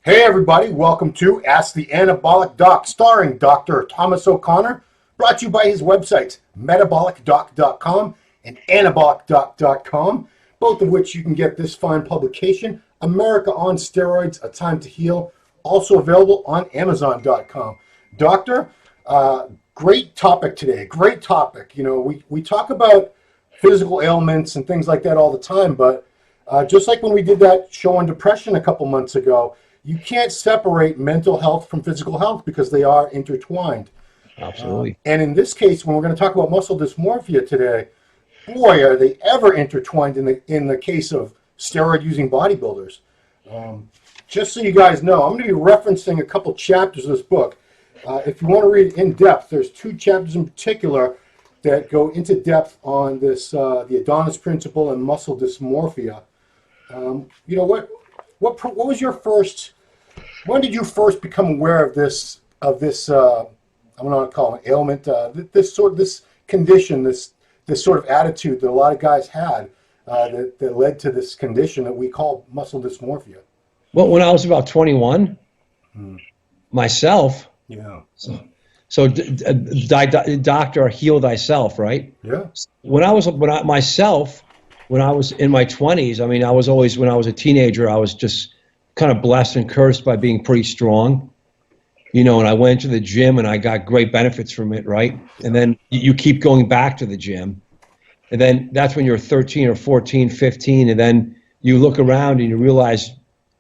Hey everybody, welcome to Ask the Anabolic Doc, starring Dr. Thomas O'Connor, brought to you by his websites, metabolicdoc.com and anabolicdoc.com, both of which you can get this fine publication, America on Steroids, A Time to Heal, also available on amazon.com. Doctor, great topic today, great topic. You know, we talk about physical ailments and things like that all the time, but just like when we did that show on depression a couple months ago, you can't separate mental health from physical health because they are intertwined. Absolutely. And in this case, when we're going to talk about muscle dysmorphia today, boy, are they ever intertwined in the case of steroid-using bodybuilders. Just so you guys know, I'm going to be referencing a couple chapters of this book. If you want to read it in depth, there's two chapters in particular that go into depth on this, the Adonis principle and muscle dysmorphia. You know, what was your first? When did you first become aware of this? I'm going to call it ailment. This condition, this sort of attitude that a lot of guys had that led to this condition that we call muscle dysmorphia. Well, when I was about 21, myself. Yeah. So doctor, heal thyself, right? Yeah. When I was in my 20s, I mean, I was always, when I was a teenager, I was just kind of blessed and cursed by being pretty strong, you know, and I went to the gym and I got great benefits from it, right? And then you keep going back to the gym. And then that's when you're 13 or 14, 15, and then you look around and you realize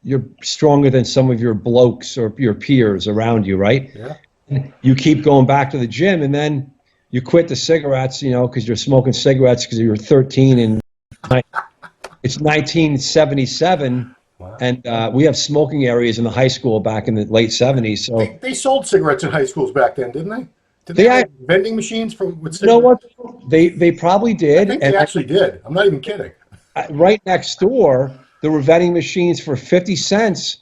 you're stronger than some of your blokes or your peers around you, right? Yeah. You keep going back to the gym, and then you quit the cigarettes, you know, because you're smoking cigarettes because you were 13, and it's 1977, wow. And we have smoking areas in the high school back in the late 70s. So they sold cigarettes in high schools back then, didn't they? Did they have vending machines with cigarettes? You know what? They probably did. I think they actually did. I'm not even kidding. Right next door, there were vending machines for 50 cents.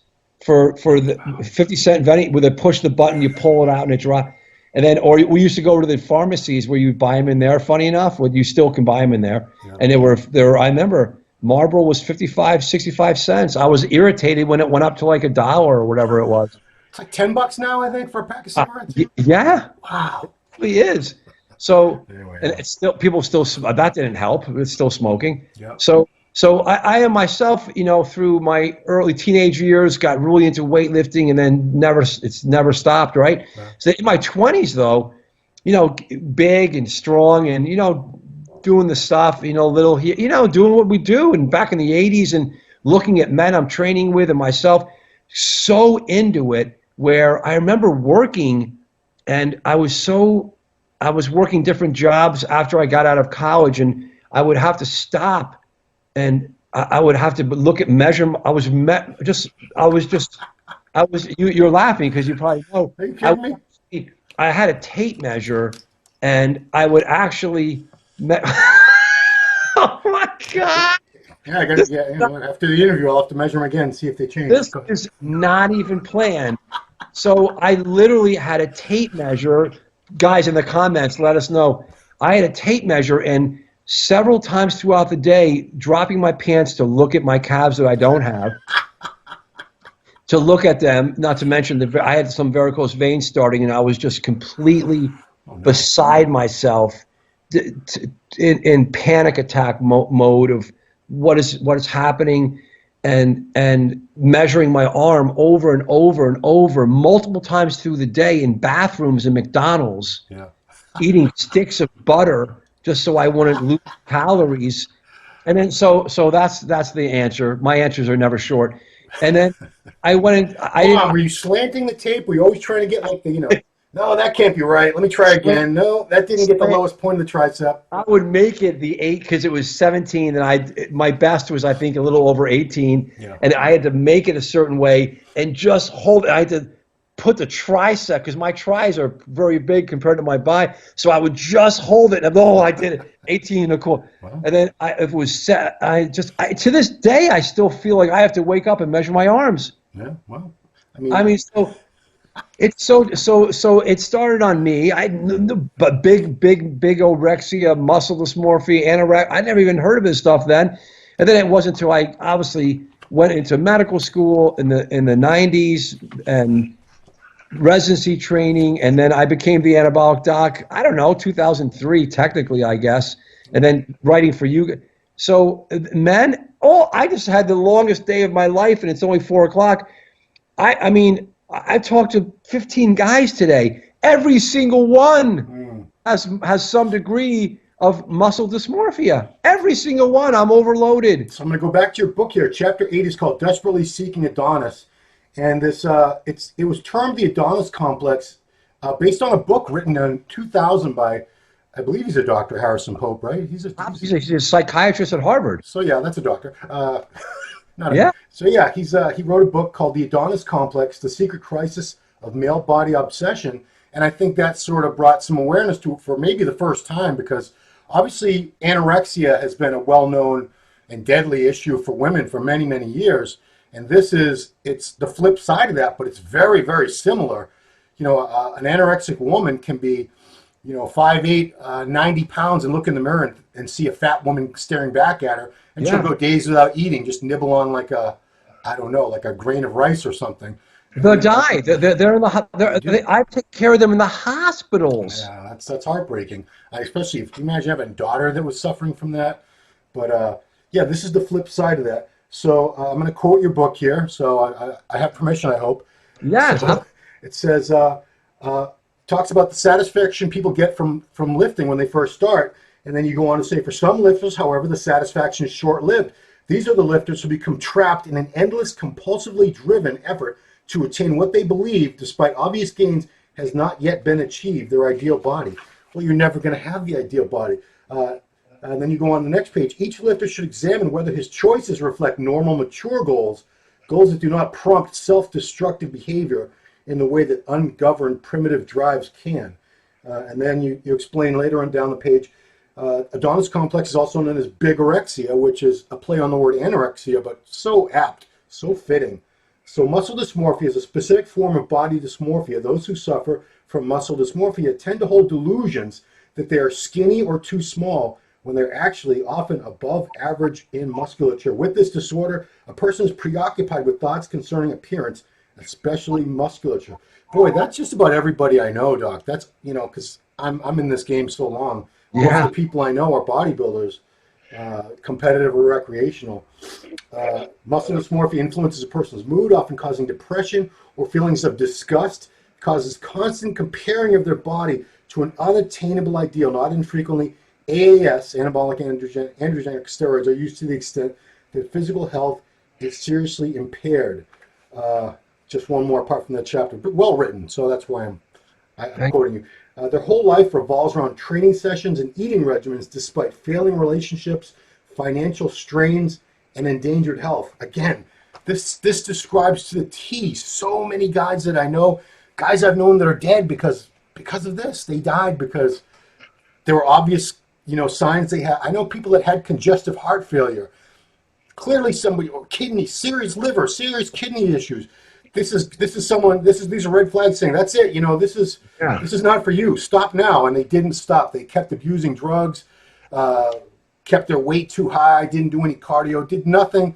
For the 50-cent vending, where they push the button, you pull it out, and it drops. And then, or we used to go to the pharmacies where you buy them in there. Funny enough, you still can buy them in there. Yeah. And there. I remember Marlboro was 55, 65 cents. I was irritated when it went up to like $1 or whatever it was. It's like $10 now, I think, for a pack of cigarettes. Yeah. Wow. It really is. So, anyway, and it's still that didn't help. It's still smoking. Yep. So I am myself, you know, through my early teenage years, got really into weightlifting, and then it's never stopped, right? Yeah. So in my 20s, though, you know, big and strong, and you know, doing the stuff, you know, doing what we do, and back in the 80s, and looking at men I'm training with and myself, so into it, where I remember working, and I was working different jobs after I got out of college, and I would have to stop. And I would have to look at measurement. You're laughing because you probably know. Are you kidding me? I had a tape measure, and I would actually. Oh my God! Yeah, after the interview, I'll have to measure them again and see if they change. This is not even planned. So I literally had a tape measure. Guys in the comments, let us know. I had a tape measure, and several times throughout the day, dropping my pants to look at my calves that I don't have, to look at them, not to mention that I had some varicose veins starting, and I was just completely beside myself in panic attack mode of what is happening, and measuring my arm over and over and over multiple times through the day in bathrooms and McDonald's, eating sticks of butter just so I wouldn't lose calories. And then so that's the answer. My answers are never short. And then I went in. Were you slanting the tape? Were you always trying to get like the, you know, no, that can't be right. Let me try again. No, that didn't get the lowest point of the tricep. I would make it the 8 because it was 17, and my best was, I think, a little over 18. Yeah. And I had to make it a certain way and just hold it. I had to put the tricep, because my tris are very big compared to my bi, so I would just hold it, and I did it, 18 and a quarter. Wow. And then if it was set, to this day, I still feel like I have to wake up and measure my arms. Yeah, well, I mean, so it's so it started on me. But big bigorexia, muscle dysmorphia, anorexia. I never even heard of this stuff then. And then it wasn't until I obviously went into medical school in the 90s and residency training, and then I became the anabolic doc, I don't know, 2003 technically, I guess, and then writing for you. So men, I just had the longest day of my life, and it's only 4 o'clock. I mean, I talked to 15 guys today. Every single one has some degree of muscle dysmorphia. Every single one. I'm overloaded. So I'm going to go back to your book here. Chapter 8 is called Desperately Seeking Adonis. And this it was termed the Adonis Complex based on a book written in 2000 by, I believe he's a doctor, Harrison Pope, right? He's a psychiatrist at Harvard. So yeah, that's a doctor. Yeah. So yeah, he wrote a book called The Adonis Complex, The Secret Crisis of Male Body Obsession. And I think that sort of brought some awareness to it for maybe the first time, because obviously anorexia has been a well-known and deadly issue for women for many, many years. And it's the flip side of that, but it's very, very similar. You know, an anorexic woman can be, 5'8", 90 pounds and look in the mirror and see a fat woman staring back at her, and she'll go days without eating, just nibble on like a grain of rice or something. They'll die. They're in the. I take care of them in the hospitals. Yeah, that's heartbreaking. Especially if you imagine having a daughter that was suffering from that. But yeah, this is the flip side of that. So I'm going to quote your book here. So I have permission, I hope. Yes. So, it says, talks about the satisfaction people get from lifting when they first start. And then you go on to say, for some lifters, however, the satisfaction is short-lived. These are the lifters who become trapped in an endless, compulsively driven effort to attain what they believe, despite obvious gains, has not yet been achieved, their ideal body. Well, you're never going to have the ideal body. And then you go on the next page. Each lifter should examine whether his choices reflect normal, mature goals that do not prompt self-destructive behavior in the way that ungoverned, primitive drives can. And then you explain later on down the page, Adonis complex is also known as Bigorexia, which is a play on the word anorexia, but so apt, so fitting. So muscle dysmorphia is a specific form of body dysmorphia. Those who suffer from muscle dysmorphia tend to hold delusions that they are skinny or too small, when they're actually often above average in musculature. With this disorder, a person is preoccupied with thoughts concerning appearance, especially musculature. Boy, that's just about everybody I know, Doc. That's, because I'm in this game so long. Most of the people I know are bodybuilders, competitive or recreational. Muscle dysmorphia influences a person's mood, often causing depression or feelings of disgust, causes constant comparing of their body to an unattainable ideal. Not infrequently, AAS, anabolic androgenic steroids, are used to the extent that physical health is seriously impaired. Just one more part from that chapter, but well written, so that's why I'm quoting you. Their whole life revolves around training sessions and eating regimens despite failing relationships, financial strains, and endangered health. Again, this describes to the T so many guys that I know, guys I've known that are dead because of this. They died because there were obvious signs they had. I know people that had congestive heart failure. Clearly somebody, or serious liver, serious kidney issues. These are red flags saying, that's it, this is not for you. Stop now. And they didn't stop. They kept abusing drugs, kept their weight too high, didn't do any cardio, did nothing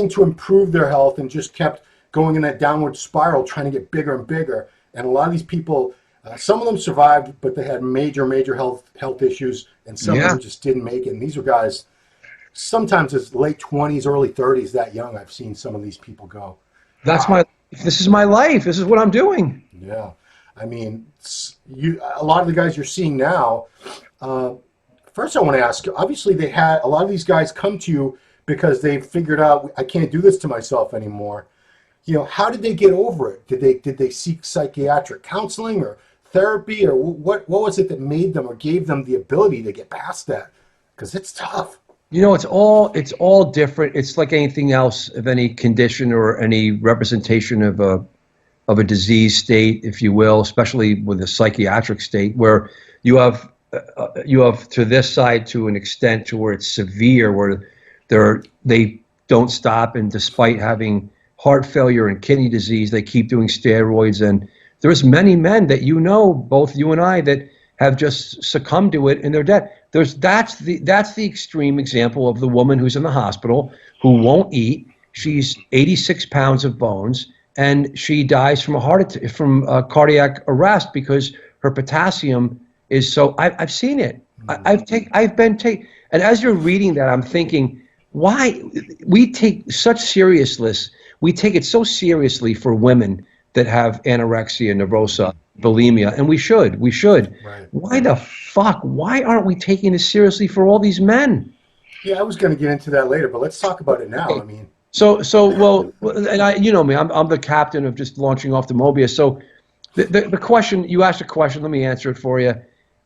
to improve their health, and just kept going in that downward spiral, trying to get bigger and bigger. And a lot of these people, some of them survived, but they had major health issues, and some of them just didn't make it. And these were guys, sometimes it's late 20s, early 30s, that young. I've seen some of these people go. This is my life. This is what I'm doing. Yeah. I mean, a lot of the guys you're seeing now, first I want to ask, obviously a lot of these guys come to you because they figured out, I can't do this to myself anymore. How did they get over it? Did they seek psychiatric counseling or therapy, or what was it that made them or gave them the ability to get past that? Because it's tough. It's all different. It's like anything else of any condition or any representation of a disease state, if you will, especially with a psychiatric state, where you have to this side to an extent to where it's severe, where they don't stop, and despite having heart failure and kidney disease, they keep doing steroids. And there's many men that both you and I, that have just succumbed to it and they're dead. That's the extreme example of the woman who's in the hospital, who won't eat, She's 86 pounds of bones, and she dies from cardiac arrest because her potassium is so. I've seen it. I've been taking. And as you're reading that, I'm thinking, why we take such seriousness. We take it so seriously for women that have anorexia, nervosa, bulimia, and we should. Right. Why the fuck? Why aren't we taking this seriously for all these men? Yeah, I was going to get into that later, but let's talk about it now. Okay. I mean, well, and you know me, I'm the captain of just launching off the Mobius. So the question, you asked a question, let me answer it for you.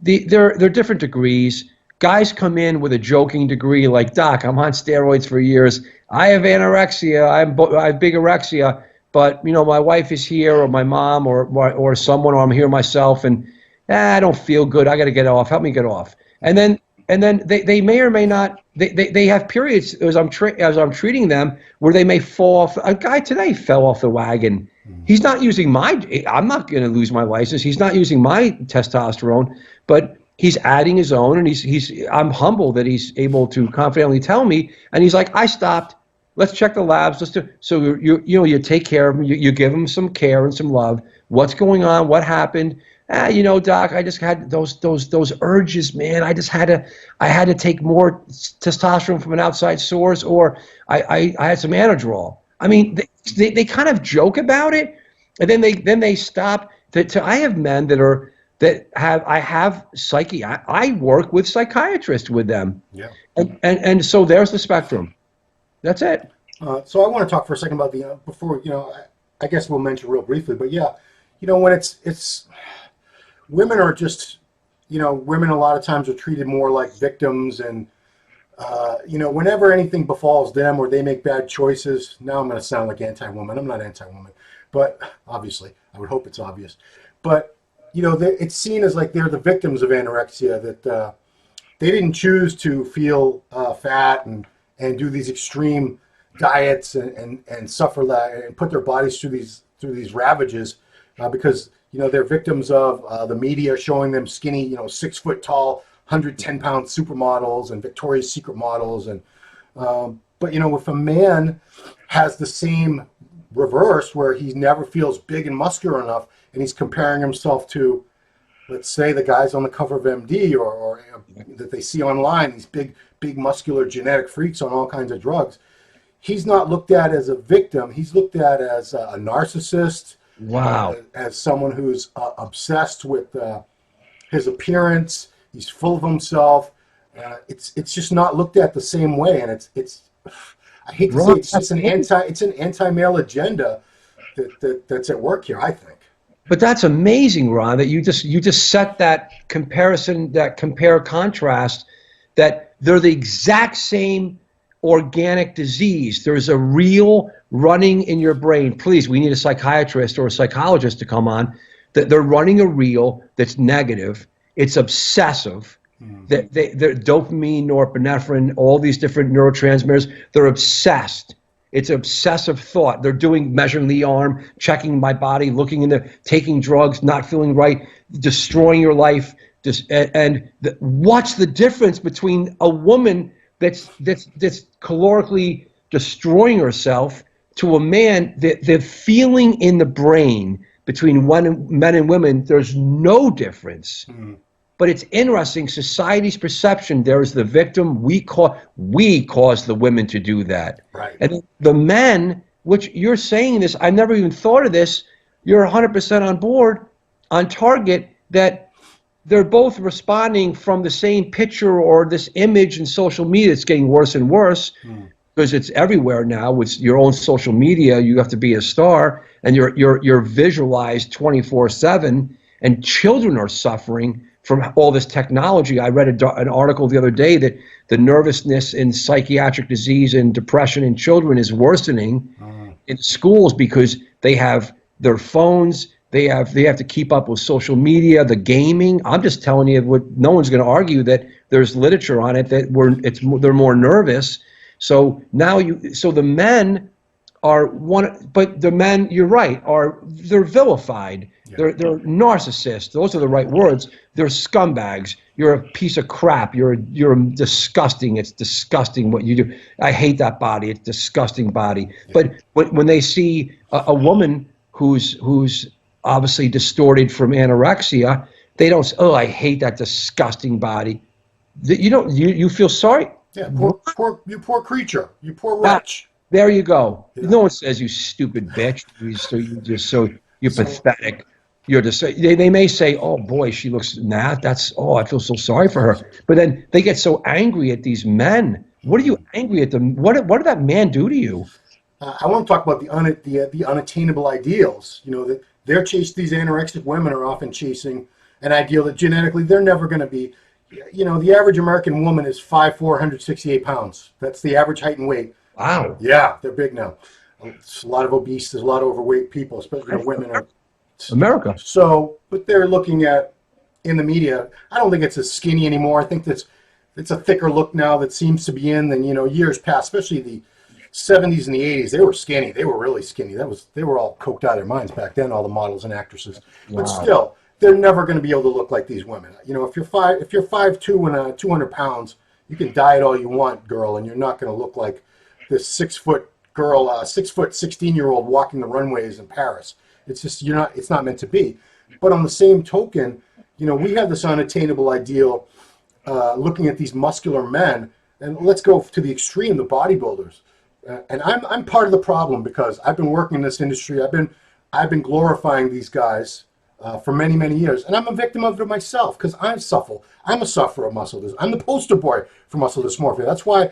There are different degrees. Guys come in with a joking degree like, Doc, I'm on steroids for years. I have anorexia, I have bigorexia, but you know, my wife is here, or my mom, or someone, or I'm here myself, and I don't feel good. I got to get off. Help me get off. And then they may or may not. They have periods as I'm treating them where they may fall off. A guy today fell off the wagon. He's not using I'm not going to lose my license. He's not using my testosterone, but he's adding his own, and I'm humbled that he's able to confidently tell me. And he's like, I stopped. Let's check the labs. So you take care of him. You give him some care and some love. What's going on? What happened? You know, Doc, I just had those urges, man. I had to take more testosterone from an outside source, or I had some Anadrol. I mean, they kind of joke about it, and then they stop. I have men I work with psychiatrists with them. Yeah. And so there's the spectrum. That's it. So I want to talk for a second about before, I guess we'll mention real briefly, but yeah, when it's women are just, women a lot of times are treated more like victims, and, whenever anything befalls them or they make bad choices, now I'm going to sound like anti-woman. I'm not anti-woman, but obviously, I would hope it's obvious. But, it's seen as like they're the victims of anorexia, that they didn't choose to feel fat and do these extreme diets and suffer that and put their bodies through these ravages because they're victims of the media showing them skinny 6 foot tall 110-pound supermodels and Victoria's Secret models, and but if a man has the same reverse where he never feels big and muscular enough and he's comparing himself to, let's say, the guys on the cover of MD or that they see online, these big muscular genetic freaks on all kinds of drugs, he's not looked at as a victim. He's looked at as a narcissist. Wow. As someone who's obsessed with his appearance. He's full of himself. It's just not looked at the same way, and it's I hate to say it's just an anti-male agenda that's at work here, I think. But that's amazing, Ron, that you just set that comparison, that contrast, that they're the exact same organic disease. There's a reel running in your brain. Please, we need a psychiatrist or a psychologist to come on. That they're running a reel that's negative. It's obsessive. They're dopamine, norepinephrine, all these different neurotransmitters. They're obsessed. It's obsessive thought. They're measuring the arm, checking my body, looking in there, taking drugs, not feeling right, destroying your life. What's the difference between a woman that's calorically destroying herself to a man? The feeling in the brain between men and women, there's no difference. But it's interesting, society's perception, there's the victim, we cause the women to do that. Right. And the men, which you're saying this, I never even thought of this, you're 100% on board, on target, that they're both responding from the same picture or this image in social media. It's getting worse and worse because it's everywhere now. With your own social media, you have to be a star, and you're visualized 24/7, and children are suffering from all this technology. I read an article the other day that the nervousness in psychiatric disease and depression in children is worsening in schools because they have their phones. They have to keep up with social media, the gaming. I'm just telling you what no one's going to argue that there's literature on it that they're more nervous. So now the men are one, but the men, you're right, they're vilified. Yeah. They're narcissists. Those are the right words. They're scumbags. You're a piece of crap. You're disgusting. It's disgusting what you do. I hate that body. It's disgusting body. Yeah. But when they see a woman who's obviously distorted from anorexia, they don't say, "Oh, I hate that disgusting body." You feel sorry. Yeah, poor creature. You poor wretch. There you go. Yeah. No one says you stupid bitch. You're pathetic. You're just. They may say, "Oh boy, she looks mad." I feel so sorry for her. But then they get so angry at these men. What are you angry at them? What did that man do to you? I want to talk about the unattainable ideals. That these anorexic women are often chasing an ideal that genetically they're never going to be. The average American woman is 5'4", 168 pounds. That's the average height and weight. Wow. Yeah, they're big now. It's a lot of obese. There's a lot of overweight people, especially women. America. So, but they're looking at in the media. I don't think it's as skinny anymore. I think it's a thicker look now that seems to be in than years past, especially the 70s and the 80s. They were skinny. They were really skinny. They were all coked out of their minds back then. All the models and actresses, but still, they're never going to be able to look like these women. If you're 5'2" and 200 pounds, you can diet all you want, girl, and you're not going to look like this 6 foot girl, 6 foot 16-year-old walking the runways in Paris. It's just it's not meant to be. But on the same token, we have this unattainable ideal, looking at these muscular men, and let's go to the extreme, the bodybuilders. And I'm part of the problem because I've been working in this industry. I've been glorifying these guys for many, many years, and I'm a victim of it myself because I'm a sufferer of muscle dysmorphia. I'm the poster boy for muscle dysmorphia. That's why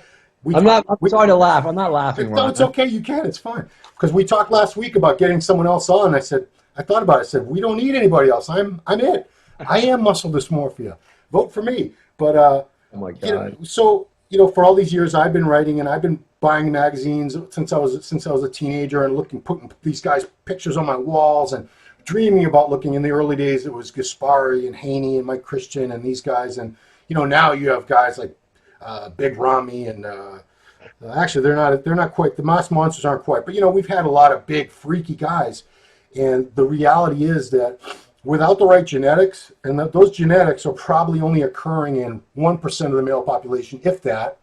I'm sorry to laugh. I'm not laughing. No, it's okay. You can. It's fine. Because we talked last week about getting someone else on. I thought about it. I said, we don't need anybody else. I'm it. I am muscle dysmorphia. Vote for me. But oh my God. For all these years, I've been writing and I've been buying magazines since I was a teenager and putting these guys' pictures on my walls and dreaming about looking. In the early days, it was Gaspari and Haney and Mike Christian and these guys. And now you have guys like Big Ramy and actually they're not quite, the mass monsters aren't quite, but we've had a lot of big freaky guys, and the reality is that without the right genetics, and those genetics are probably only occurring in 1% of the male population, if that,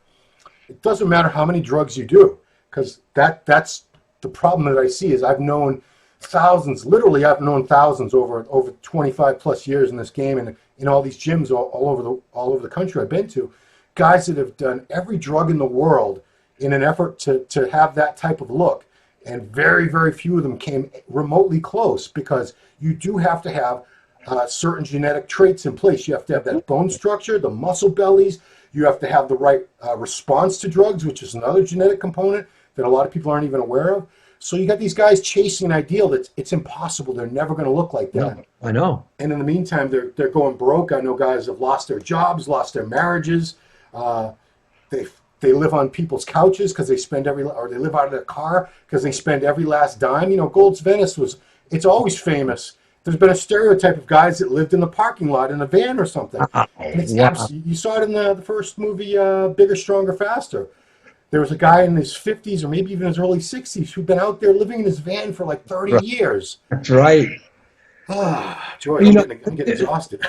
it doesn't matter how many drugs you do, because that's the problem that I see. Is I've known thousands, literally I've known thousands over 25 plus years in this game, and in all these gyms all over the country I've been to, guys that have done every drug in the world in an effort to have that type of look, and very, very few of them came remotely close, because you do have to have certain genetic traits in place. You have to have that bone structure, the muscle bellies. You have to have the right response to drugs, which is another genetic component that a lot of people aren't even aware of. So you got these guys chasing an ideal that's it's impossible. They're never going to look like that. No, I know. And in the meantime, they're going broke. I know guys have lost their jobs, lost their marriages. They live on people's couches because they live out of their car because they spend every last dime. Gold's Venice it's always famous. There's been a stereotype of guys that lived in the parking lot in a van or something. And it's you saw it in the first movie, Bigger, Stronger, Faster. There was a guy in his 50s or maybe even his early 60s who'd been out there living in his van for like 30 years. That's right. Joy, I'm getting exhausted.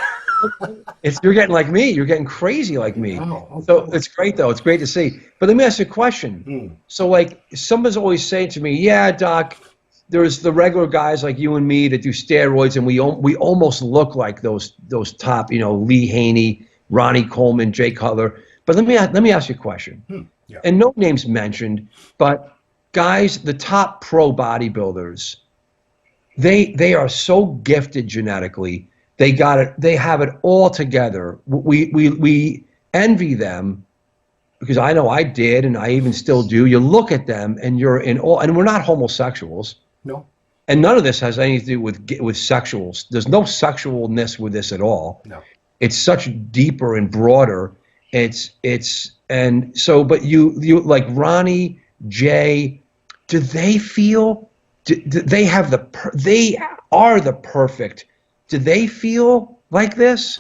You're getting like me. You're getting crazy like me. Oh, so it's great, though. It's great to see. But let me ask you a question. So, like, someone's always saying to me, "Yeah, Doc, there's the regular guys like you and me that do steroids, and we almost look like those top, Lee Haney, Ronnie Coleman, Jay Cutler." But let me ask you a question. Yeah. And no names mentioned, but guys, the top pro bodybuilders, they are so gifted genetically. They got it. They have it all together. We envy them, because I know I did, and I even still do. You look at them, and you're in awe. And we're not homosexuals. No. And none of this has anything to do with sexuals. There's no sexualness with this at all. No. It's such deeper and broader. And so, but you like Ronnie, Jay, do they feel? Do they have they are the perfect? Do they feel like this?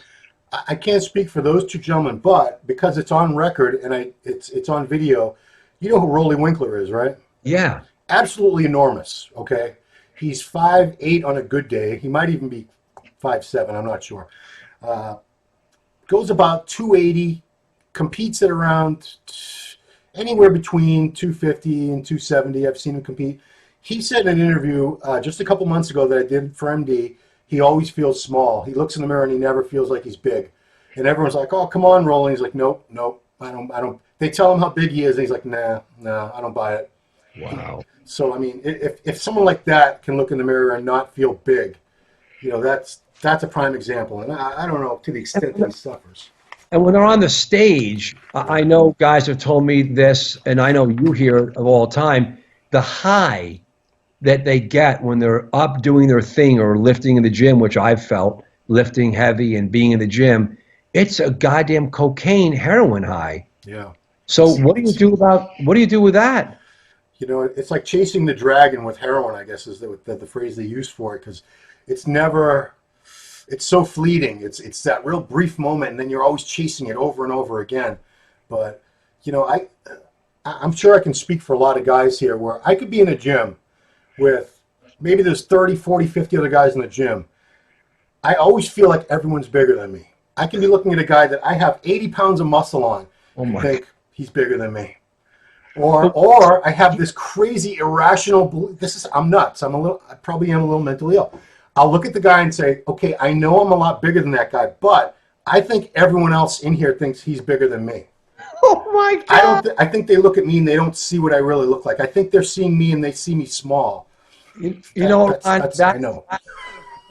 I can't speak for those two gentlemen, but because it's on record and it's on video, you know who Rolly Winkler is, right? Yeah. absolutely enormous, okay? He's 5'8" on a good day. He might even be 5'7", I'm not sure. Goes about 280, competes at around anywhere between 250 and 270. I've seen him compete. He said in an interview just a couple months ago that I did for MD, he always feels small. He looks in the mirror and he never feels like he's big. And everyone's like, "Oh, come on, Roland." He's like, "Nope, I don't." They tell him how big he is, and he's like, "Nah, I don't buy it." Wow. So, I mean, if someone like that can look in the mirror and not feel big, that's a prime example. And I don't know to the extent that he suffers. And when they're on the stage, I know guys have told me this, and I know you hear it all the time, the high that they get when they're up doing their thing or lifting in the gym, which I've felt, lifting heavy and being in the gym, it's a goddamn cocaine heroin high. Yeah. So what do you do with that? It's like chasing the dragon with heroin, I guess, is the phrase they use for it, because it's so fleeting. It's that real brief moment, and then you're always chasing it over and over again. But, I'm sure I can speak for a lot of guys here where I could be in a gym with maybe there's 30, 40, 50 other guys in the gym. I always feel like everyone's bigger than me. I can be looking at a guy that I have 80 pounds of muscle on and think he's bigger than me. Or I have this crazy irrational belief. I'm nuts. I probably am a little mentally ill. I'll look at the guy and say, okay, I know I'm a lot bigger than that guy, but I think everyone else in here thinks he's bigger than me. Oh my God! I think they look at me and they don't see what I really look like. I think they're seeing me and they see me small. I know.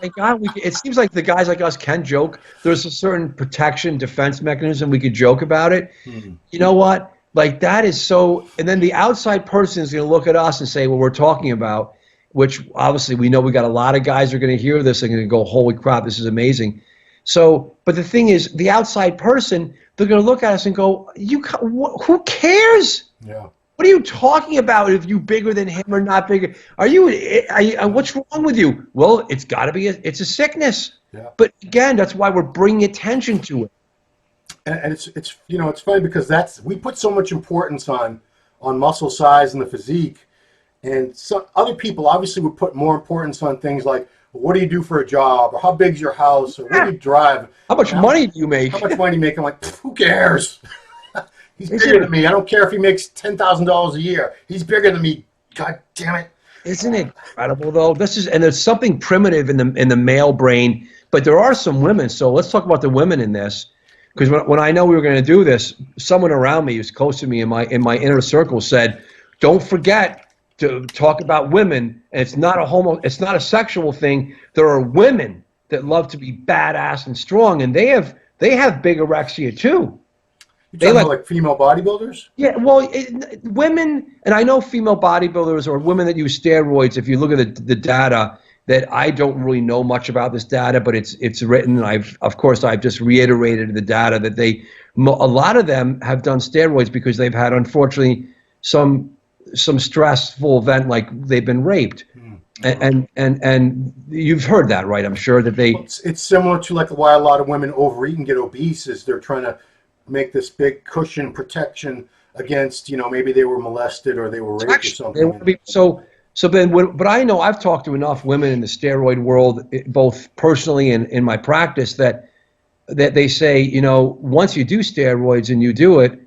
Thank God, it seems like the guys like us can joke. There's a certain protection, defense mechanism. We could joke about it. Mm-hmm. You know what? Like, that is so. And then the outside person is going to look at us and say, well, we're talking about, which obviously we know we got a lot of guys are going to hear this and going to go, holy crap, this is amazing. So, but the thing is, the outside person, they're going to look at us and go, who cares? Yeah. What are you talking about? If you bigger than him or not bigger? What's wrong with you? Well, it's got to be. It's a sickness. Yeah. But again, that's why we're bringing attention to it. And it's funny because we put so much importance on muscle size and the physique, and some other people obviously would put more importance on things like, what do you do for a job, or how big's your house, or what do you drive? How much money do you make? How much money do you make? I'm like, who cares? He's bigger than me. I don't care if he makes $10,000 a year. He's bigger than me. God damn it. Isn't it incredible though? And there's something primitive in the male brain, but there are some women. So let's talk about the women in this, because when I know we were going to do this, someone around me who's close to me in my inner circle said, "Don't forget to talk about women. And it's not a sexual thing. There are women that love to be badass and strong, and they have bigorexia too." You're talking about like female bodybuilders? Yeah, well, women, and I know female bodybuilders or women that use steroids. If you look at the data, that I don't really know much about this data, but it's written. And I've just reiterated the data that a lot of them have done steroids because they've had, unfortunately, some stressful event, like they've been raped. And you've heard that, right? I'm sure that it's similar to like why a lot of women overeat and get obese, is they're trying to make this big cushion protection against, maybe they were molested or they were raped or something. But I know I've talked to enough women in the steroid world, both personally and in my practice, that they say, once you do steroids and you do it,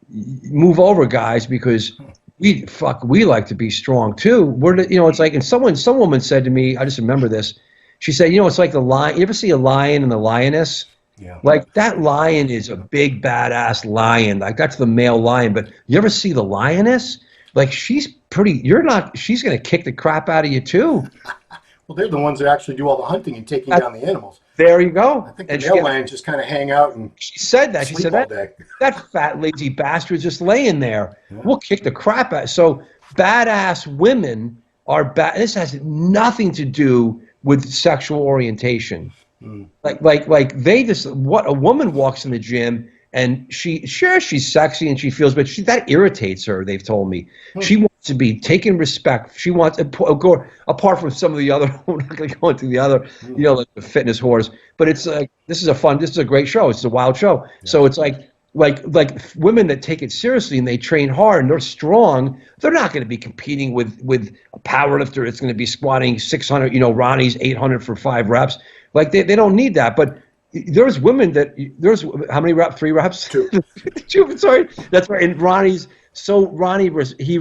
move over, guys, because we like to be strong too. It's like, and some woman said to me, I just remember this. She said, it's like the lion. You ever see a lion and a lioness? Yeah. Like, that lion is a big badass lion. Like, that's the male lion. But you ever see the lioness? Like, she's going to kick the crap out of you too. Well, they're the ones that actually do all the hunting and taking down the animals. There you go. I think the male lions just kind of hang out and she said that. She said that fat lazy bastard's just laying there. Yeah. We'll kick the crap out. So badass women are bad. This has nothing to do with sexual orientation. Like they just, what a woman walks in the gym and she's sexy and she feels, but that irritates her. They've told me she wants to be taken respect. She wants to go apart from some of the other. We're not going to go into the other, like the fitness whores. But it's like, this is a great show. It's a wild show. Yeah. So it's like like women that take it seriously and they train hard and they're strong, they're not going to be competing with a power lifter that's going to be squatting 600, Ronnie's 800 for 5 reps. Like they don't need that. But there's women there's how many reps? 3 reps? 2. 2, sorry. That's right. And Ronnie was he's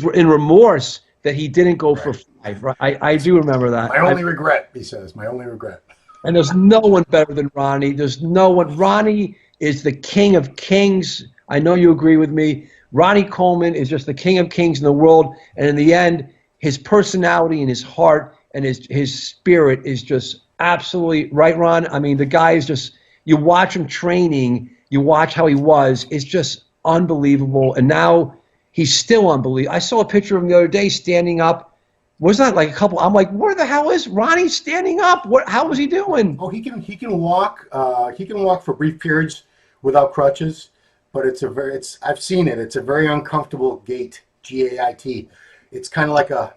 in remorse that he didn't go for 5. Right? I do remember that. My only regret, he says, my only regret. And there's no one better than Ronnie. There's no one. Ronnie is the king of kings. I know you agree with me. Ronnie Coleman is just the king of kings in the world. And in the end, his personality and his heart and his spirit is just absolutely right, Ron. I mean, the guy is just, you watch him training, you watch how he was, it's just unbelievable. And now he's still unbelievable. I saw a picture of him the other day standing up. Wasn't that like a couple? I'm like, where the hell is Ronnie standing up? How was he doing? Oh, he can walk. He can walk for brief periods without crutches, but I've seen it. It's a very uncomfortable gait. GAIT. It's kind of like a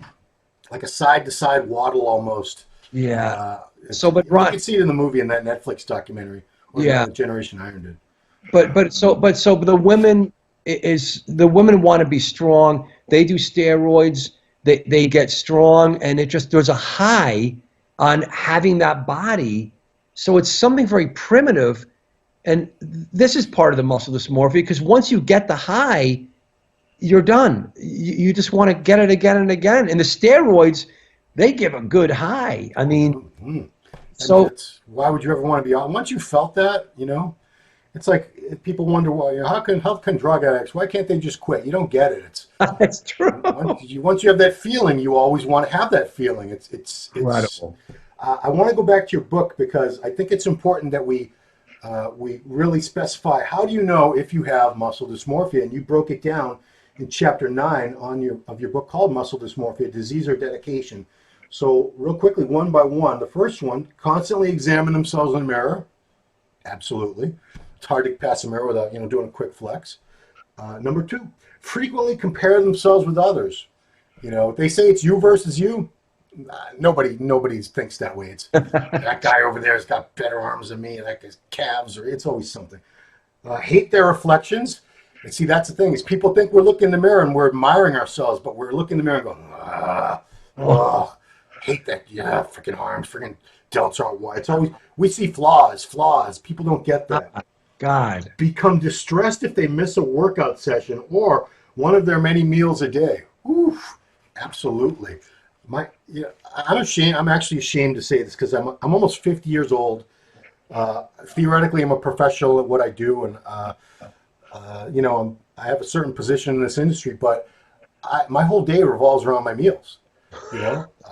side to side waddle almost. Yeah. But you can see it in the movie in that Netflix documentary. Yeah. Generation Iron did. But the women want to be strong. They do steroids. They get strong, and there's a high on having that body. So it's something very primitive, and this is part of the muscle dysmorphia, because once you get the high, you're done. You just want to get it again and again. And the steroids, they give a good high. I mean, mm-hmm. So why would you ever want to be on? Once you felt that, it's like people wonder why. How can drug addicts? Why can't they just quit? You don't get it. That's true. Once you have that feeling, you always want to have that feeling. It's incredible. I want to go back to your book because I think it's important that we really specify. How do you know if you have muscle dysmorphia? And you broke it down in chapter 9 of your book called Muscle Dysmorphia: Disease or Dedication. So real quickly, one by one. The first one: constantly examine themselves in the mirror. Absolutely. It's hard to pass a mirror without doing a quick flex. Number 2, frequently compare themselves with others. They say it's you versus you. Nobody thinks that way. It's that guy over there has got better arms than me, and that guy's calves, or it's always something. Hate their reflections. And see, that's the thing, is people think we're looking in the mirror and we're admiring ourselves, but we're looking in the mirror and going, hate that, freaking arms, freaking delts aren't wide. It's always, we see flaws. People don't get that. God. Become distressed if they miss a workout session or one of their many meals a day. Oof, absolutely. I'm ashamed. I'm actually ashamed to say this because I'm almost 50 years old. Theoretically, I'm a professional at what I do, and I have a certain position in this industry. But my whole day revolves around my meals.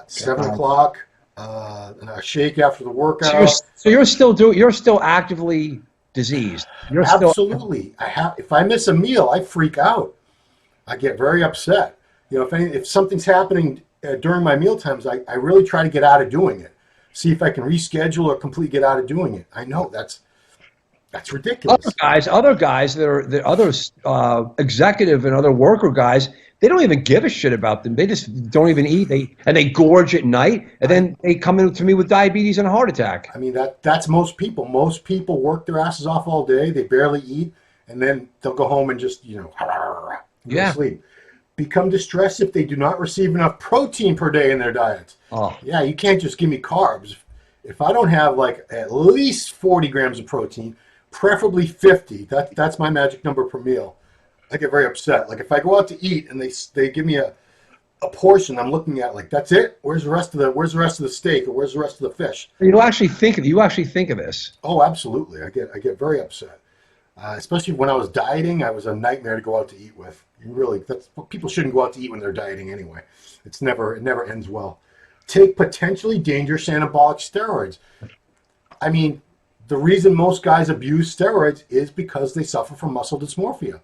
7 o'clock, and a shake after the workout. So you're still actively diseased. Absolutely. If I miss a meal, I freak out. I get very upset. If something's happening during my meal times, I really try to get out of doing it. See if I can reschedule or completely get out of doing it. I know that's ridiculous. Other guys that are others, executive and other worker guys, they don't even give a shit about them. They just don't even eat. They gorge at night, and then they come in to me with diabetes and a heart attack. I mean, that's most people. Most people work their asses off all day. They barely eat, and then they'll go home and just go to sleep. Become distressed if they do not receive enough protein per day in their diets. Oh. Yeah, you can't just give me carbs. If I don't have at least 40 grams of protein, preferably 50, that's my magic number per meal, I get very upset. Like if I go out to eat and they give me a portion, I'm looking at that's it. Where's the rest of the steak, or where's the rest of the fish? You actually think of this. Oh, absolutely. I get very upset. Especially when I was dieting, I was a nightmare to go out to eat with. People shouldn't go out to eat when they're dieting anyway. It never ends well. Take potentially dangerous anabolic steroids. I mean, the reason most guys abuse steroids is because they suffer from muscle dysmorphia.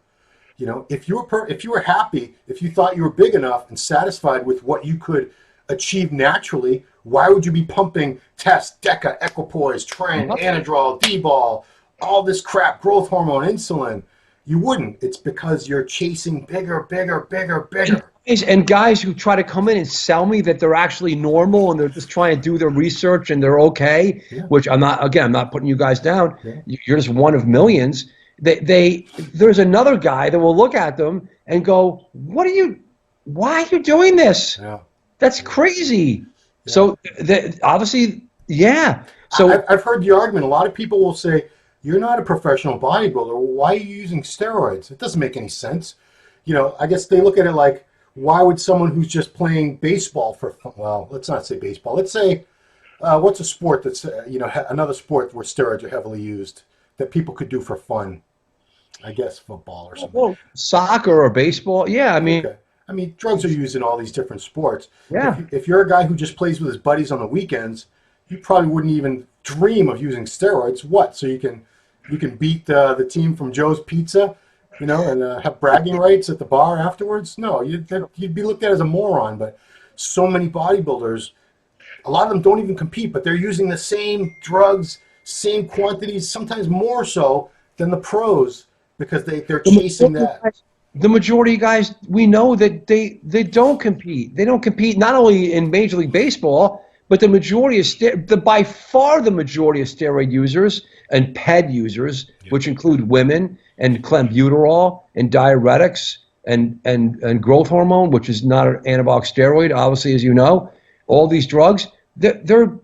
If you were happy, if you thought you were big enough and satisfied with what you could achieve naturally, why would you be pumping Test, Deca, Equipoise, Tren, Anadrol, D-ball, all this crap, growth hormone, insulin? you wouldn't. It's because you're chasing bigger, bigger, bigger, bigger. And guys who try to come in and sell me that they're actually normal and they're just trying to do their research and they're okay, which I'm not putting you guys down. You're just one of millions. There's another guy that will look at them and go, why are you doing this? Yeah. That's crazy. Yeah. So obviously, yeah. So I've heard the argument. A lot of people will say, you're not a professional bodybuilder. Why are you using steroids? It doesn't make any sense. You know, I guess they look at it like, why would someone who's just playing baseball for fun, well, let's not say baseball. Let's say, what's a sport that's, another sport where steroids are heavily used that people could do for fun? I guess football or something. Well, soccer or baseball. Yeah, I mean. Okay. I mean, drugs are used in all these different sports. Yeah. If you're a guy who just plays with his buddies on the weekends, you probably wouldn't even dream of using steroids. What? So you can beat the team from Joe's Pizza, and have bragging rights at the bar afterwards? No, you'd be looked at as a moron. But so many bodybuilders, a lot of them don't even compete, but they're using the same drugs, same quantities, sometimes more so than the pros because they're chasing that. The majority of guys, we know that they don't compete. They don't compete not only in Major League Baseball, but the majority of by far the majority of steroid users and PED users, which include women and clenbuterol and diuretics and growth hormone, which is not an anabolic steroid, obviously, as you know, all these drugs, they're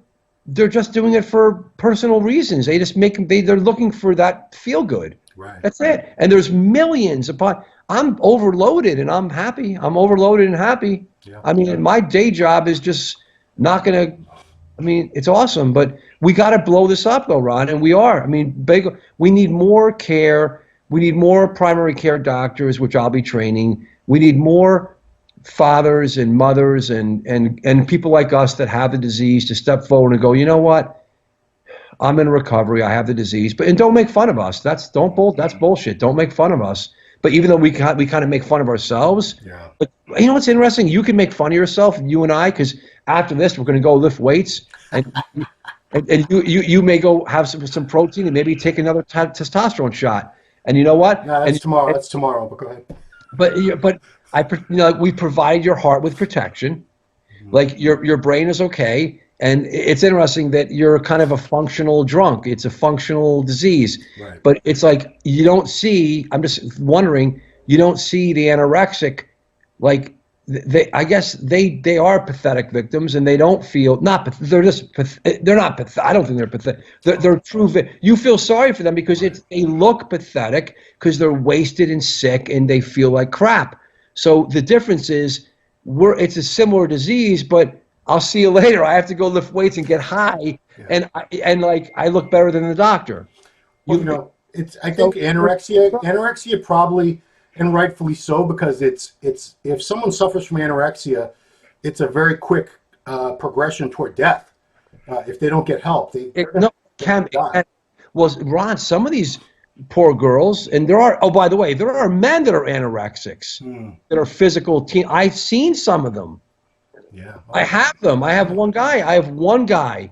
just doing it for personal reasons. They just they're looking for that feel good. Right. That's it. And there's millions upon. I'm overloaded and I'm happy. I'm overloaded and happy. Yeah. I mean, my day job is just not going to, it's awesome, but we got to blow this up though, Ron, and we are. I mean, we need more care. We need more primary care doctors, which I'll be training. We need more fathers and mothers and people like us that have the disease to step forward and go, you know what? I'm in recovery. I have the disease, and don't make fun of us. That's bullshit. Don't make fun of us. But even though we kind of make fun of ourselves, but you know what's interesting? You can make fun of yourself, you and I, because after this we're going to go lift weights, and you may go have some protein and maybe take another testosterone shot. And you know what? No, that's tomorrow. That's tomorrow. But go ahead. But we provide your heart with protection, like your brain is okay. And it's interesting that you're kind of a functional drunk. It's a functional disease. Right. But it's like you don't see, I'm just wondering, you don't see the anorexic, like I guess they are pathetic victims and they don't feel, they're not pathetic. I don't think they're pathetic. They're true. You feel sorry for them because they look pathetic because they're wasted and sick and they feel like crap. So the difference is it's a similar disease, but I'll see you later. I have to go lift weights and get high, and I look better than the doctor. I think anorexia probably, and rightfully so, because it's if someone suffers from anorexia, it's a very quick progression toward death. If they don't get help, Well, Ron, some of these poor girls, and there are men that are anorexics that are physical teen. I've seen some of them. Yeah, I have them. I have one guy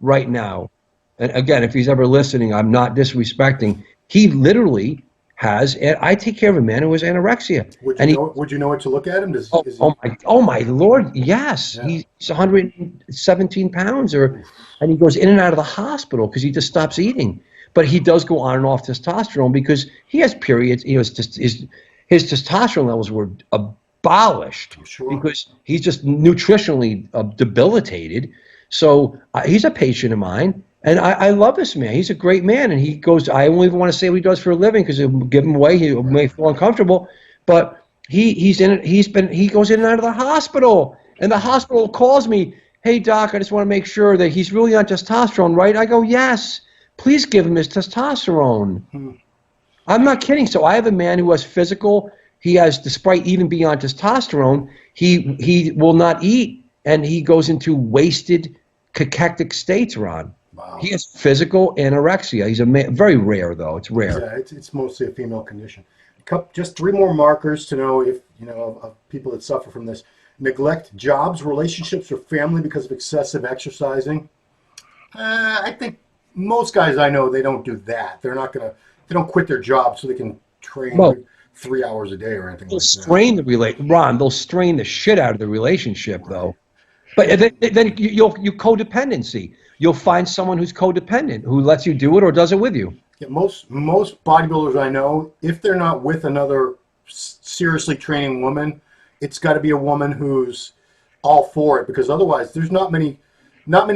right now. And again, if he's ever listening, I'm not disrespecting. He literally has, I take care of a man who has anorexia. Would you know what to look at him? Oh my Lord, yes. Yeah. He's 117 pounds and he goes in and out of the hospital because he just stops eating. But he does go on and off testosterone because he has periods. His testosterone levels were abolished because he's just nutritionally debilitated. So he's a patient of mine, and I love this man. He's a great man, and he goes. I won't even want to say what he does for a living because it'll give him away. He may feel uncomfortable, but he goes in and out of the hospital, and the hospital calls me. Hey doc, I just want to make sure that he's really on testosterone, right? I go, yes. Please give him his testosterone. I'm not kidding. So I have a man who has physical. He has, despite even being on testosterone, he will not eat, and he goes into wasted cachectic states, Ron. Wow. He has physical anorexia. He's a man, very rare, though. It's rare. Yeah, it's mostly a female condition. Just 3 more markers to know if, of people that suffer from this. Neglect jobs, relationships, or family because of excessive exercising. I think most guys I know, they don't do that. They don't quit their job so they can train Well, like 3 hours a day or anything they'll like that. strain Ron, they'll strain the shit out of the relationship, though. But then you codependency. You'll find someone who's codependent, who lets you do it or does it with you. Yeah, most bodybuilders I know, if they're not with another seriously training woman, it's got to be a woman who's all for it, because otherwise there's not many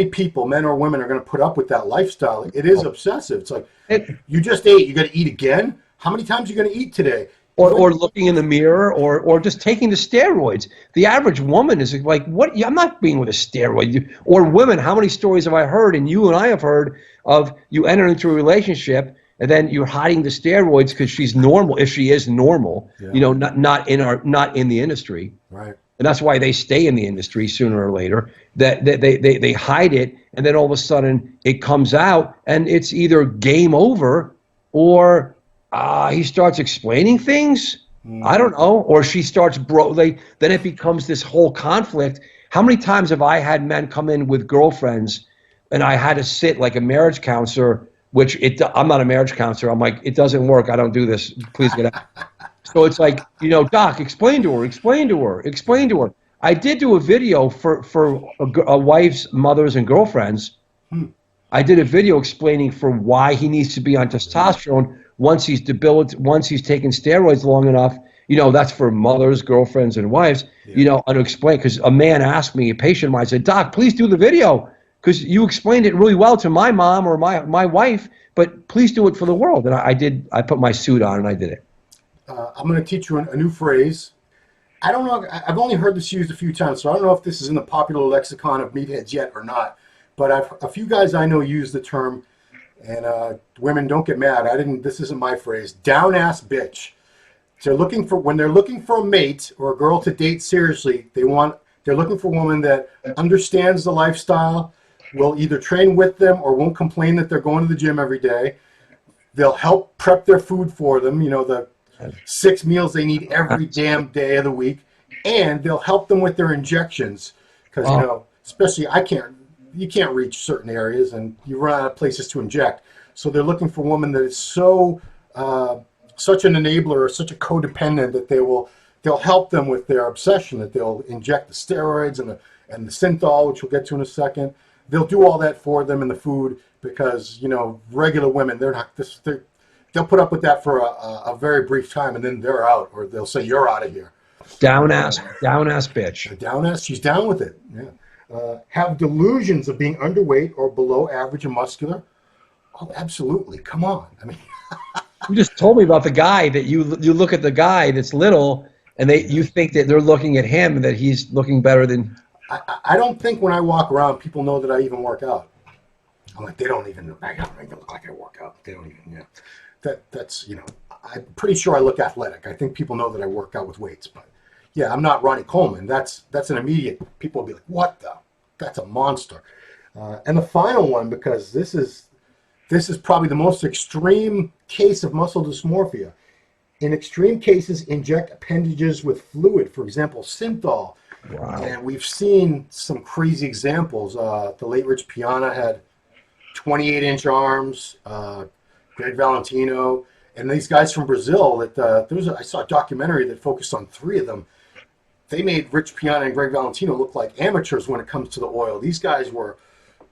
people, men or women, are going to put up with that lifestyle. It is obsessive. It's like, you just ate, you got to eat again? How many times are you going to eat today? Or looking in the mirror, or just taking the steroids. The average woman is like, what? I'm not being with a steroid. Or women, how many stories have I heard, and you and I have heard, of you enter into a relationship and then you're hiding the steroids because she's normal, if she is normal, not in the industry. Right. And that's why they stay in the industry sooner or later. That they hide it, and then all of a sudden it comes out, and it's either game over, or he starts explaining things. I don't know, or she starts then it becomes this whole conflict. How many times have I had men come in with girlfriends, and I had to sit like a marriage counselor? I'm not a marriage counselor. I'm like, it doesn't work. I don't do this. Please get out. So it's like, doc, explain to her. I did do a video for a wife's mothers and girlfriends. I did a video explaining for why he needs to be on testosterone once he's taken steroids long enough. That's for mothers, girlfriends, and wives. And to explain, because a man asked me, a patient of mine said, "Doc, please do the video, because you explained it really well to my mom or my wife, but please do it for the world." And I did. I put my suit on and I did it. I'm going to teach you a new phrase. I don't know. I've only heard this used a few times, so I don't know if this is in the popular lexicon of meatheads yet or not. But a few guys I know use the term, and women, don't get mad. This isn't my phrase. Down ass bitch. When they're looking for a mate or a girl to date seriously, they're looking for a woman that understands the lifestyle, will either train with them or won't complain that they're going to the gym every day. They'll help prep their food for them. The 6 meals they need every damn day of the week, and they'll help them with their injections, because especially you can't reach certain areas and you run out of places to inject. So they're looking for a woman that is such an enabler or such a codependent that they'll help them with their obsession, that they'll inject the steroids and the synthol, which we'll get to in a second. They'll do all that for them in the food, because regular women, they'll put up with that for a very brief time, and then they're out, or they'll say, "You're out of here." Down ass bitch. Down ass, she's down with it. Yeah. Have delusions of being underweight or below average and muscular. Oh, absolutely. Come on. I mean, you just told me about the guy that you look at the guy that's little, and you think that they're looking at him and that he's looking better than. I don't think when I walk around people know that I even work out. I'm like, they don't even know. I don't even look like I work out. They don't even. Yeah. That's I'm pretty sure I look athletic. I think people know that I work out with weights, but yeah, I'm not Ronnie Coleman. That's an immediate. People will be like, "What the? That's a monster." And the final one, because this is probably the most extreme case of muscle dysmorphia. In extreme cases, inject appendages with fluid, for example, synthol. Wow. And we've seen some crazy examples. The late Rich Piana had 28-inch arms. Greg Valentino, and these guys from Brazil. I saw a documentary that focused on 3 of them. They made Rich Piana and Greg Valentino look like amateurs when it comes to the oil. These guys were,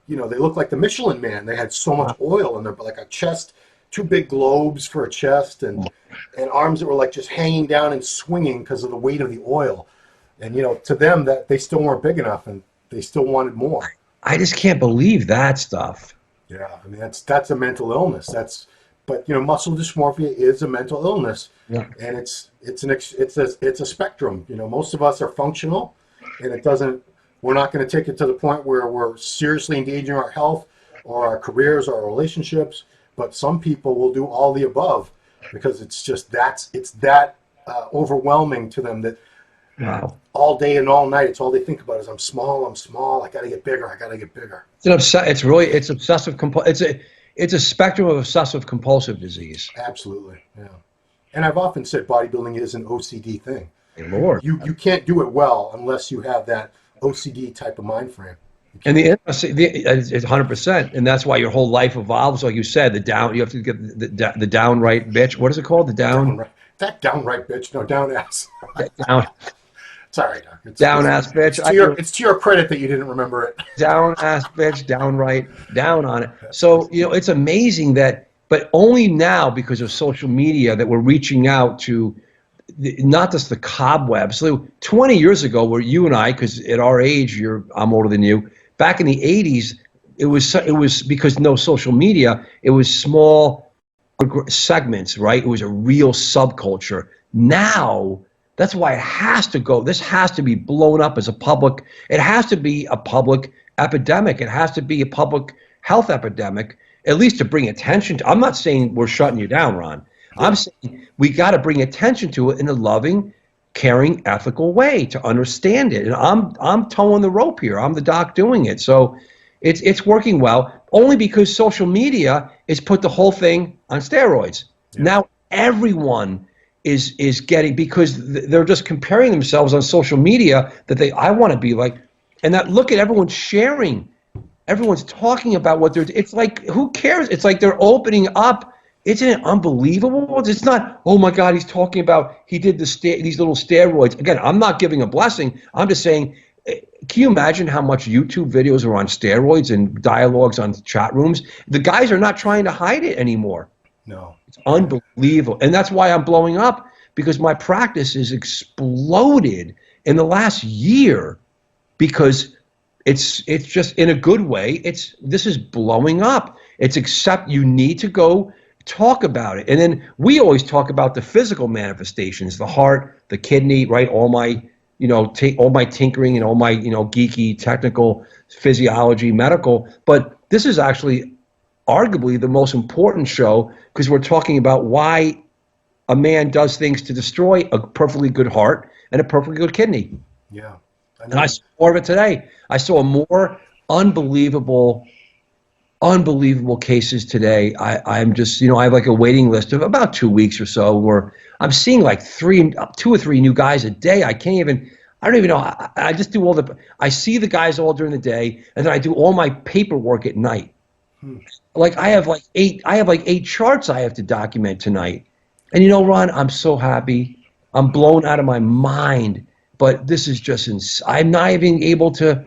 they looked like the Michelin Man. They had so much oil in their, like a chest, 2 big globes for a chest, and arms that were like just hanging down and swinging because of the weight of the oil. And to them, that they still weren't big enough, and they still wanted more. I just can't believe that stuff. Yeah, I mean that's a mental illness. But muscle dysmorphia is a mental illness, and it's a spectrum. Most of us are functional, and we're not going to take it to the point where we're seriously endangering our health or our careers or our relationships. But some people will do all the above, because it's that overwhelming to them that all day and all night, it's all they think about is, I'm small, I got to get bigger, It's obsessive compulsive. It's a spectrum of obsessive compulsive disease. Absolutely, yeah. And I've often said bodybuilding is an OCD thing. Hey, Lord. You can't do it well unless you have that OCD type of mind frame. And it's 100%, and that's why your whole life evolves, like you said. You have to get the downright bitch. What is it called? That downright bitch. No, down ass. Down. It's all right, Doc. Down ass bitch. It's to your credit that you didn't remember it. Down ass bitch. Downright down on it. So it's amazing that, but only now because of social media that we're reaching out to. Not just the cobwebs. So 20 years ago, where you and I, because at our age, I'm older than you. Back in the 80s, it was because no social media. It was small segments, right? It was a real subculture. Now, that's why it has to go. This has to be blown up as a public. It has to be a public epidemic. It has to be a public health epidemic, at least to bring attention to. I'm not saying we're shutting you down, Ron. I'm saying we got to bring attention to it in a loving, caring, ethical way to understand it. And I'm towing the rope here. I'm the doc doing it. So it's working well, only because social media has put the whole thing on steroids. Yeah. Now everyone is getting, because they're just comparing themselves on social media that I want to be like, and that look at everyone sharing. Everyone's talking about what it's like, who cares? It's like they're opening up. Isn't it unbelievable? It's not, oh my God, he's talking about he did these little steroids. Again, I'm not giving a blessing. I'm just saying, can you imagine how much YouTube videos are on steroids and dialogues on chat rooms? The guys are not trying to hide it anymore. No. It's unbelievable. And that's why I'm blowing up, because my practice has exploded in the last year, because it's just in a good way. This is blowing up. You need to go talk about it. And then we always talk about the physical manifestations, the heart, the kidney, right? All my tinkering and all my, geeky, technical physiology, medical. But this is actually arguably the most important show, because we're talking about why a man does things to destroy a perfectly good heart and a perfectly good kidney. Yeah. And I saw more of it today. I saw more unbelievable cases today. I'm just, I have like a waiting list of about 2 weeks or so where I'm seeing like 2 or 3 new guys a day. I don't even know. I just do I see the guys all during the day, and then I do all my paperwork at night. Like I have like 8 charts I have to document tonight. And Ron, I'm so happy. I'm blown out of my mind, but this is just I'm not even able to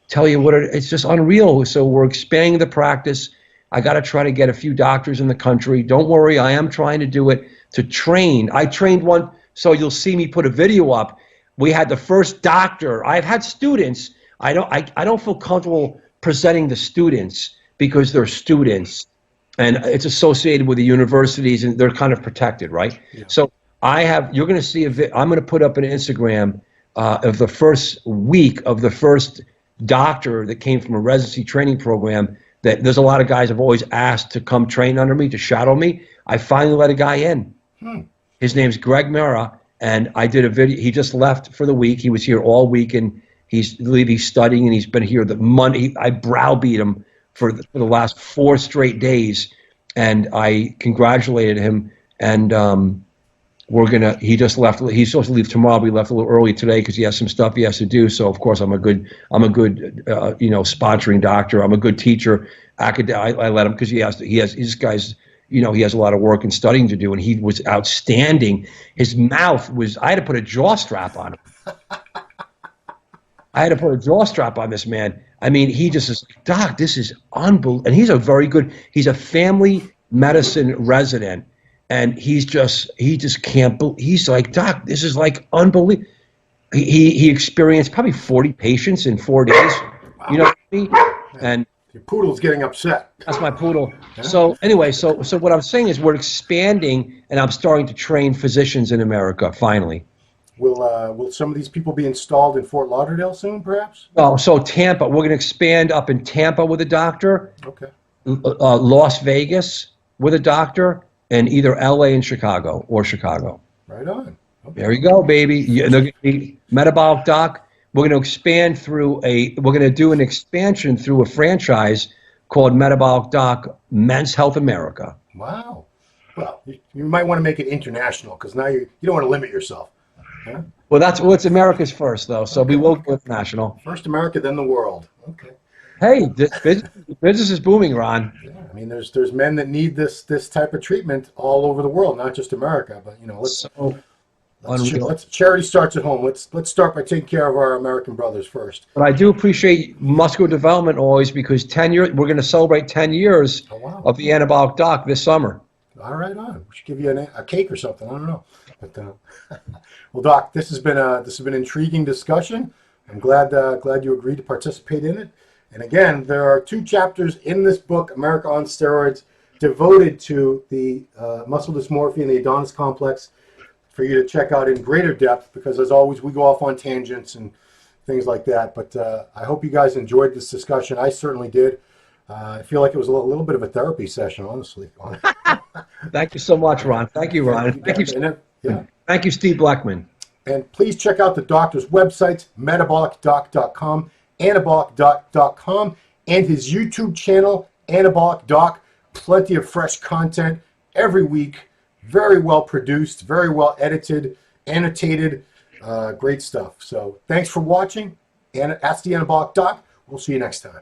tell you it's just unreal. So we're expanding the practice. I got to try to get a few doctors in the country. Don't worry, I am trying to do it to train. I trained one, so you'll see me put a video up. We had the first doctor. I've had students. I don't feel comfortable presenting the students because they're students, and it's associated with the universities, and they're kind of protected, right? Yeah. So you're going to see I'm going to put up an Instagram of the first week of the first doctor that came from a residency training program. That there's a lot of guys I've always asked to come train under me, to shadow me. I finally let a guy in. His name's Greg Mera, and I did a video. He just left for the week. He was here all week, and he's studying, and he's been here the Monday. I browbeat him for the last 4 straight days, and I congratulated him. And he just left. He's supposed to leave tomorrow, but he left a little early today because he has some stuff he has to do. So of course I'm a good sponsoring doctor. I'm a good teacher. I let him, because he has this guy's, he has a lot of work and studying to do, and he was outstanding. His mouth was, I had to put a jaw strap on him. I had to put a jaw strap on this man. I mean, he just is like, Doc, this is unbelievable. And he's a family medicine resident. And he just can't believe. He's like, Doc, this is like unbelievable. He experienced probably 40 patients in 4 days. Wow. You know what I mean? And your poodle's getting upset. That's my poodle. Yeah. So anyway, so what I'm saying is we're expanding, and I'm starting to train physicians in America finally. Will some of these people be installed in Fort Lauderdale soon, perhaps? Oh, so Tampa. We're going to expand up in Tampa with a doctor. Okay. Las Vegas with a doctor. And either LA and Chicago or Chicago. Right on. Okay. There you go, baby. They're going to be Metabolic Doc. We're going to do an expansion through a franchise called Metabolic Doc Men's Health America. Wow. Well, you might want to make it international, because now you don't want to limit yourself. Huh? Well, it's America's first, though, so we will go international. First America, then the world. Okay. Hey, this business is booming, Ron. Yeah, I mean, there's men that need this type of treatment all over the world, not just America. But Unreal. charity starts at home. Let's start by taking care of our American brothers first. But I do appreciate muscular development always, because 10 years, we're going to celebrate 10 years Oh, wow. of the Anabolic Doc this summer. All right, on. We should give you a cake or something. I don't know. But well, Doc, this has been an intriguing discussion. I'm glad you agreed to participate in it. And again, there are 2 chapters in this book, America on Steroids, devoted to the muscle dysmorphia and the Adonis complex, for you to check out in greater depth, because as always, we go off on tangents and things like that. But I hope you guys enjoyed this discussion. I certainly did. I feel like it was a little bit of a therapy session, honestly. Thank you so much, Ron. Thank you, Ron. Thank you, Steve Blackman. And please check out the doctor's websites, metabolicdoc.com, anabolicdoc.com, and his YouTube channel, Anabolic Doc. Plenty of fresh content every week. Very well produced, very well edited, annotated, great stuff. So thanks for watching, and that's the Anabolic Doc. We'll see you next time.